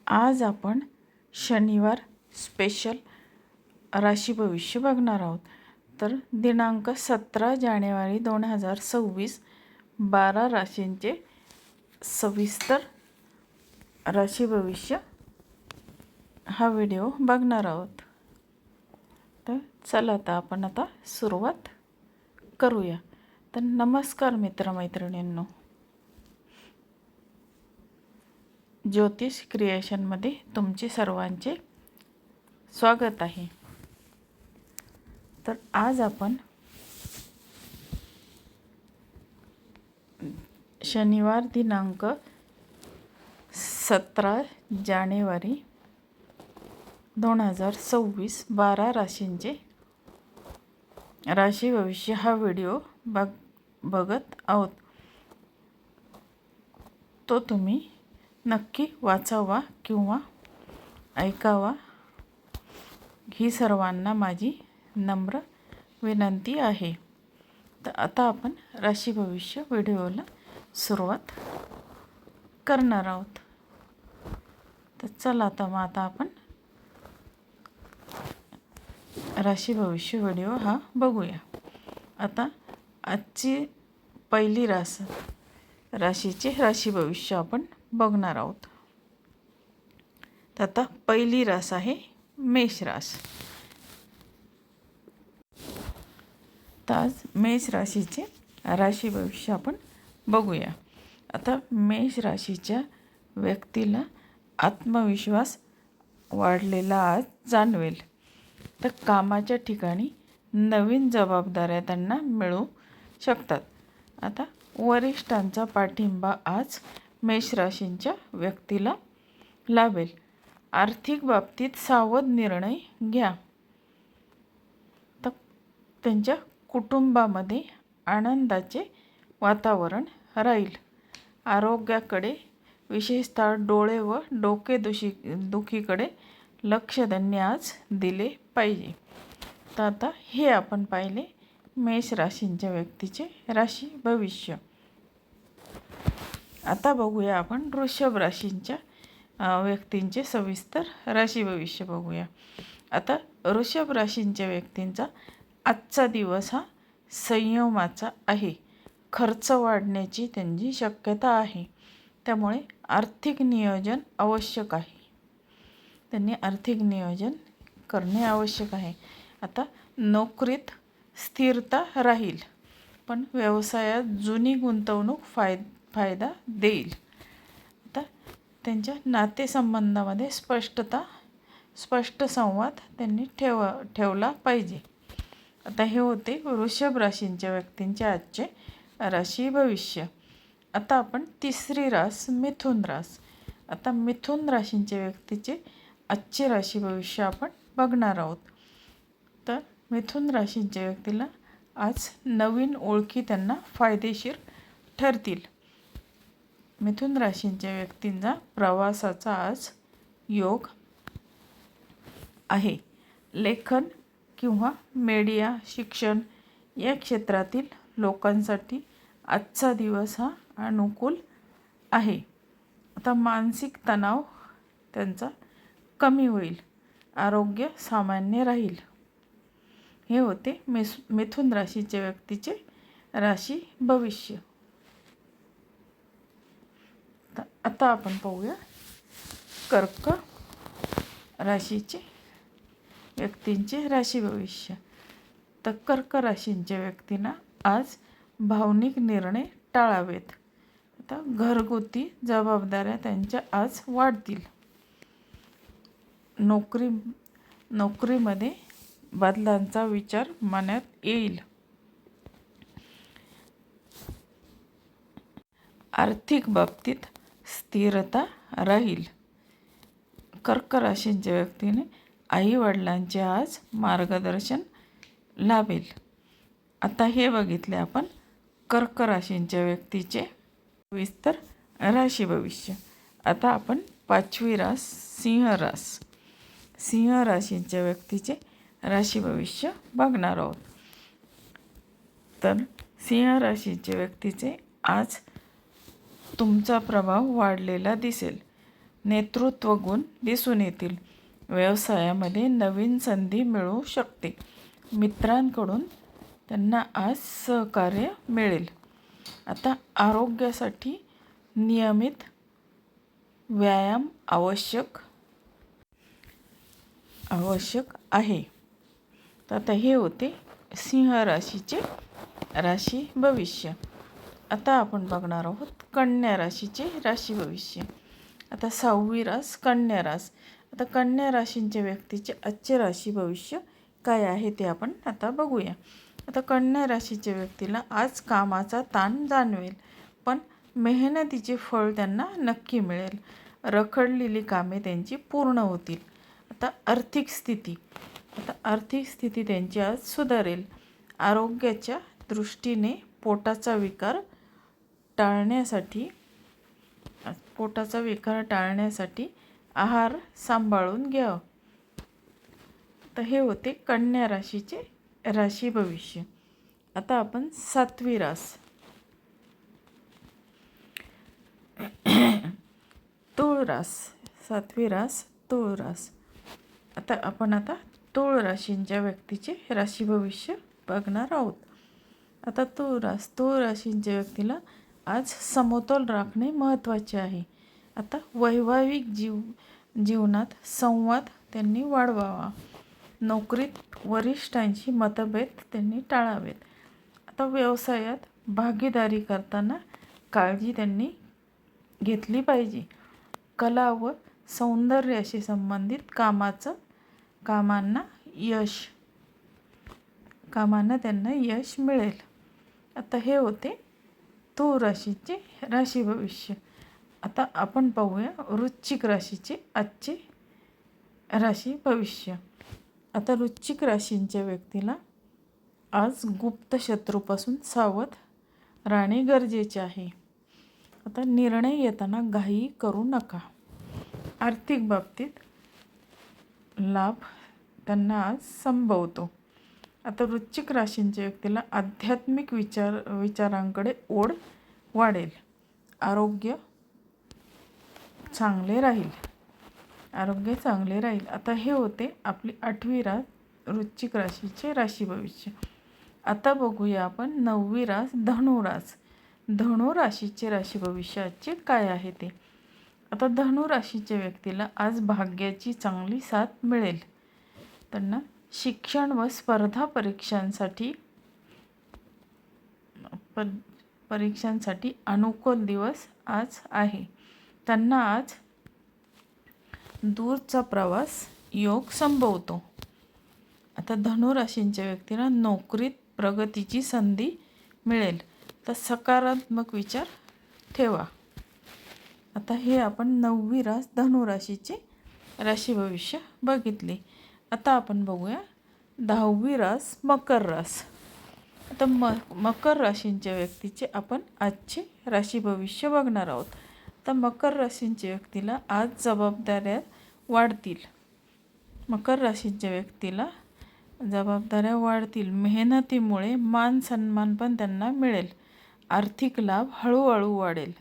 आज आपण शनिवार स्पेशल राशी भविष्य बघणार आहोत. तर दिनांक 17 जानेवारी 2026 12 राशींचे सविस्तर राशी भविष्य हा व्हिडिओ बघणार आहोत. तर चला आपण आता सुरुवात करूया. तर नमस्कार मित्रमैत्रिणींनो, ज्योतिष क्रिएशनमध्ये तुमचे सर्वांचे स्वागत आहे. तर आज आपण शनिवार दिनांक 17 जानेवारी 2026 12 राशींचे राशी भविष्य हा व्हिडिओ बघत आहोत. तो तुम्ही नक्की वाचावा किंवा ऐकावा ही सर्वांना माझी नम्र विनंती आहे. तर आता आपण राशी भविष्य व्हिडिओला सुरुवात करणार आहोत. तर चला आता आपण राशी भविष्य व्हिडिओ हा बघूया. आता आजची पहिली राशीचे राशी भविष्य आपण बघणार आहोत. तर आता पहिली रास आहे मेष रास. तर आज मेष राशीचे राशी भविष्य आपण बघूया. आता मेष राशीच्या व्यक्तीला आत्मविश्वास वाढलेला आज जाणवेल. तर कामाच्या ठिकाणी नवीन जबाबदाऱ्या त्यांना मिळू शकतात. आता वरिष्ठांचा पाठिंबा आज मेष राशींच्या व्यक्तीला लाभेल. आर्थिक बाबतीत सावध निर्णय घ्या. तर त्यांच्या कुटुंबामध्ये आनंदाचे वातावरण राहील. आरोग्याकडे विशेषतः डोळे व डोकेदुखीकडे लक्ष त्यांनी आज दिले पाहिजे. तर आता हे आपण पाहिले मेष राशींच्या व्यक्तीचे राशी भविष्य. आता बघूया आपण वृषभ राशींच्या व्यक्तींचे सविस्तर राशी भविष्य बघूया. आता वृषभ राशींच्या व्यक्तींचा आजचा दिवस हा संयमाचा आहे. खर्च वाढण्याची त्यांची शक्यता आहे. त्यामुळे आर्थिक नियोजन आवश्यक आहे. त्यांनी आर्थिक नियोजन करणे आवश्यक आहे. आता नोकरीत स्थिरता राहील, पण व्यवसायात जुनी गुंतवणूक फायदा देईल. आता त्यांच्या नातेसंबंधामध्ये स्पष्ट संवाद त्यांनी ठेवला पाहिजे. आता हे होते वृषभ राशींच्या व्यक्तींचे आजचे राशी भविष्य. आता आपण तिसरी रास मिथुन रास. आता मिथुन राशींच्या व्यक्तीचे आजचे राशी भविष्य आपण बघणार आहोत. तर मिथुन राशींच्या व्यक्तीला आज नवीन ओळखी त्यांना फायदेशीर ठरतील. मिथुन राशींच्या व्यक्तींचा प्रवासाचा आज योग आहे. लेखन किंवा मीडिया, शिक्षण या क्षेत्रातील लोकांसाठी आजचा दिवस हा अनुकूल आहे. आता मानसिक तणाव त्यांचा कमी होईल. आरोग्य सामान्य राहील. हे होते मिथुन राशीच्या व्यक्तीचे राशी भविष्य. आता आपण पाहूया कर्क राशीचे व्यक्तींचे राशी भविष्य. तर कर्क राशींच्या व्यक्तींना आज भावनिक निर्णय टाळावेत. आता घरगुती जबाबदाऱ्या त्यांच्या आज वाढतील. नोकरीमध्ये बदलांचा विचार मनात येईल. आर्थिक बाबतीत स्थिरता राहील. कर्क राशींच्या व्यक्तीने आई वडिलांचे आज मार्गदर्शन लाभेल. आता हे बघितले आपण कर्क राशींच्या व्यक्तीचे विस्तर राशी भविष्य. आता आपण पाचवी रास सिंह रास. सिंह राशींच्या व्यक्तीचे राशी भविष्य बघणार आहोत. तर सिंह राशीच्या व्यक्तीचे आज तुमचा प्रभाव वाढलेला दिसेल. नेतृत्व गुण दिसून येतील. व्यवसायामध्ये नवीन संधी मिळू शकते. मित्रांकडून त्यांना आज सहकार्य मिळेल. आता आरोग्यासाठी नियमित व्यायाम आवश्यक आहे. तर आता हे होते सिंह राशीचे राशी भविष्य. आता आपण बघणार आहोत कन्या राशीचे राशी भविष्य. आता 6वी रास कन्या रास. आता कन्या राशींच्या व्यक्तीचे आजचे राशी भविष्य काय आहे ते आपण आता बघूया. आता कन्या राशीच्या व्यक्तीला आज कामाचा ताण जाणवेल, पण मेहनतीचे फळ त्यांना नक्की मिळेल. रखडलेली कामे त्यांची पूर्ण होतील. आता आर्थिक स्थिती त्यांची आज सुधारेल. आरोग्याच्या दृष्टीने पोटाचा विकार टाळण्यासाठी आहार सांभाळून घ्यावा. तर हे होते कन्या राशीचे राशी भविष्य. आता आपण 7वी रास तूळ रास. 7वी रास तूळ रास. आता आपण तूळ राशींच्या व्यक्तीचे राशी भविष्य बघणार आहोत. आता तूळ राशींच्या व्यक्तीला आज समतोल राखणे महत्त्वाचे आहे. आता वैवाहिक जीवनात संवाद त्यांनी वाढवावा. नोकरीत वरिष्ठांशी मतभेद त्यांनी टाळावेत. आता व्यवसायात भागीदारी करताना काळजी त्यांनी घेतली पाहिजे. कला व सौंदर्याशी संबंधित कामांना त्यांना यश मिळेल. आता हे होते तूळ राशीचे राशी भविष्य. आता आपण पाहूया वृश्चिक राशीचे आजचे राशी भविष्य. आता वृश्चिक राशींच्या व्यक्तीला आज गुप्त शत्रूपासून सावध राहणे गरजेचे आहे. आता निर्णय घेताना घाई करू नका. आर्थिक बाबतीत लाभ त्यांना आज संभवतो. आता वृश्चिक राशींच्या व्यक्तीला आध्यात्मिक विचारांकडे ओढ वाढेल. आरोग्य चांगले राहील. आता हे होते आपली 8वी रास वृश्चिक राशीचे राशी भविष्य. आता बघूया आपण 9वी रास धनुरास. धनु राशीचे राशी भविष्याचे काय आहे ते. आता धनु राशीच्या व्यक्तीला आज भाग्याची चांगली साथ मिळेल. त्यांना शिक्षण व स्पर्धा परीक्षांसाठी अनुकूल दिवस आज आहे. त्यांना आज दूरचा प्रवास योग संभवतो. आता धनुराशींच्या व्यक्तीला नोकरीत प्रगतीची संधी मिळेल. तर सकारात्मक विचार ठेवा. आता हे आपण 9वी रास धनुराशीचे राशी भविष्य बघितले. आता आपण बघूया 10वी रास मकर रास. आता मकर राशींच्या व्यक्तीचे आपण आजचे राशी भविष्य बघणार आहोत. तर मकर राशींच्या व्यक्तीला आज जबाबदाऱ्या वाढतील. मकर राशींच्या व्यक्तीला जबाबदाऱ्या वाढतील. मेहनतीमुळे मान सन्मान पण त्यांना मिळेल. आर्थिक लाभ हळूहळू वाढेल.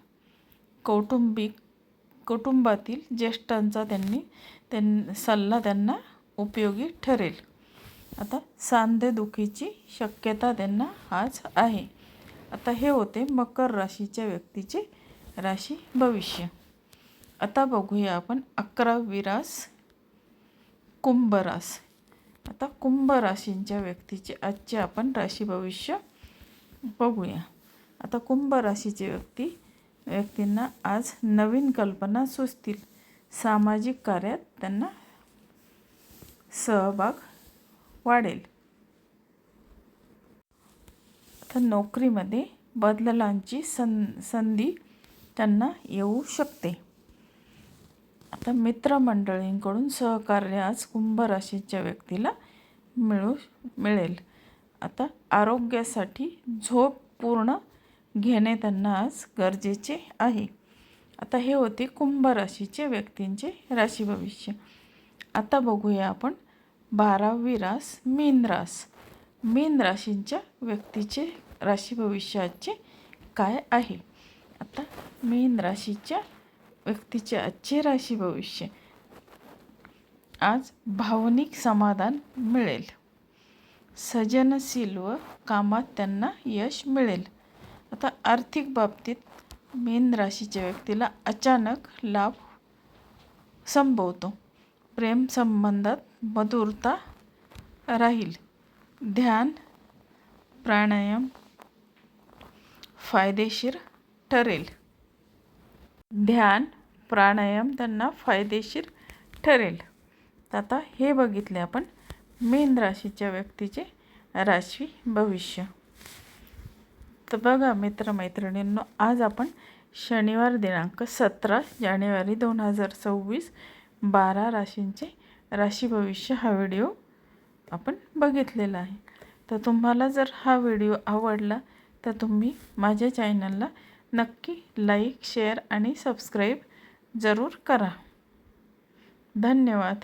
कुटुंबातील ज्येष्ठांचा सल्ला त्यांना उपयोगी ठरेल. आता सांधेदुखीची शक्यता त्यांना आज आहे. आता हे होते मकर राशीच्या व्यक्तीचे राशी भविष्य. आता बघूया आपण 11वी रास कुंभ रास. आता कुंभ राशींच्या व्यक्तीचे आजचे आपण राशी भविष्य बघूया. आता कुंभ राशीचे व्यक्तींना आज नवीन कल्पना सुचतील. सामाजिक कार्यात त्यांना सहभाग वाढेल. आता नोकरीमध्ये बदलांची संधी त्यांना येऊ शकते. आता मित्रमंडळींकडून सहकार्य आज कुंभ राशीच्या व्यक्तीला मिळेल. आता आरोग्यासाठी झोप पूर्ण घेणे त्यांना आज गरजेचे आहे. आता हे होते कुंभ राशीचे व्यक्तींचे राशी भविष्य. आता बघूया आपण 12वी रास मीन रास. मीन राशींच्या व्यक्तीचे राशी भविष्याचे काय आहे. आता मीन राशीच्या व्यक्तीचे आजचे राशी भविष्य. आज भावनिक समाधान मिळेल. सृजनशील व कामात त्यांना यश मिळेल. आता आर्थिक बाबतीत मीन राशीच्या व्यक्तीला अचानक लाभ संभवतो. प्रेम संबंधात मधुरता राहील. ध्यान प्राणायाम फायदेशीर ठरेल. ध्यान प्राणायाम त्यांना फायदेशीर ठरेल. तर आता हे बघितले आपण मीन राशीच्या व्यक्तीचे राशी भविष्य. तर बघा मित्रमैत्रिणींनो, आज आपण शनिवार दिनांक 17 जानेवारी 2026 12 राशींचे राशी भविष्य हा व्हिडिओ आपण बघितलेला आहे. तर तुम्हाला जर हा व्हिडिओ आवडला तर तुम्ही माझ्या चॅनलला नक्की लाईक, शेअर आणि सबस्क्राईब जरूर करा. धन्यवाद.